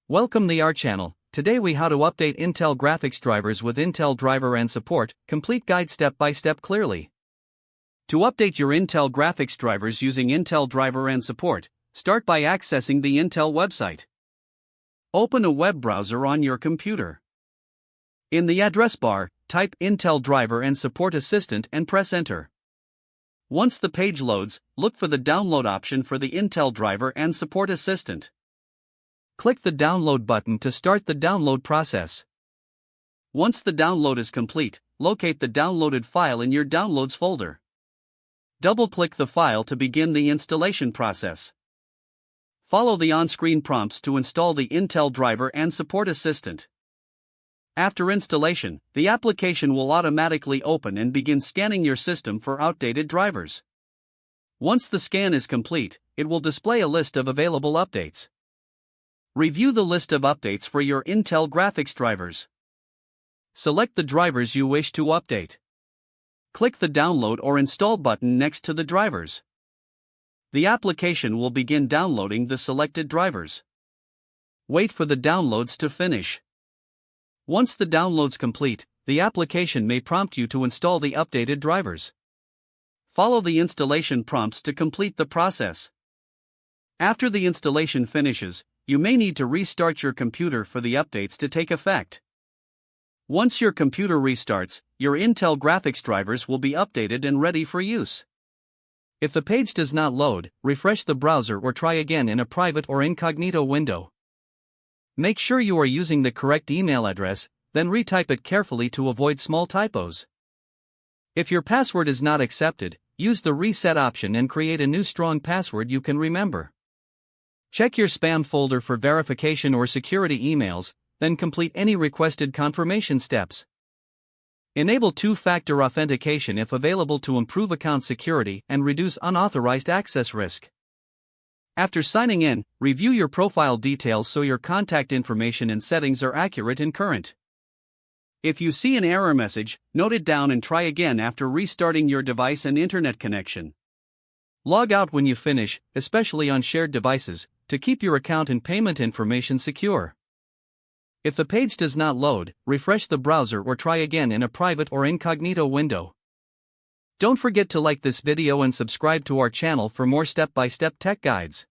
Welcome to our channel. Today we how to update Intel graphics drivers with Intel driver and support, complete guide step by step clearly. To update your Intel graphics drivers using Intel driver and support, start by accessing the Intel website. Open a web browser on your computer. In the address bar, type Intel driver and support assistant and press enter. Once the page loads, look for the download option for the Intel driver and support assistant. Click the download button to start the download process. Once the download is complete, locate the downloaded file in your Downloads folder. Double-click the file to begin the installation process. Follow the on-screen prompts to install the Intel driver and support assistant. After installation, the application will automatically open and begin scanning your system for outdated drivers. Once the scan is complete, it will display a list of available updates. Review the list of updates for your Intel graphics drivers. Select the drivers you wish to update. Click the Download or Install button next to the drivers. The application will begin downloading the selected drivers. Wait for the downloads to finish. Once the downloads complete, the application may prompt you to install the updated drivers. Follow the installation prompts to complete the process. After the installation finishes, you may need to restart your computer for the updates to take effect. Once your computer restarts, your Intel graphics drivers will be updated and ready for use. If the page does not load, refresh the browser or try again in a private or incognito window. Make sure you are using the correct email address, then retype it carefully to avoid small typos. If your password is not accepted, use the reset option and create a new strong password you can remember. Check your spam folder for verification or security emails, then complete any requested confirmation steps. Enable two-factor authentication if available to improve account security and reduce unauthorized access risk. After signing in, review your profile details so your contact information and settings are accurate and current. If you see an error message, note it down and try again after restarting your device and internet connection. Log out when you finish, especially on shared devices, to keep your account and payment information secure. If the page does not load, refresh the browser or try again in a private or incognito window. Don't forget to like this video and subscribe to our channel for more step-by-step tech guides.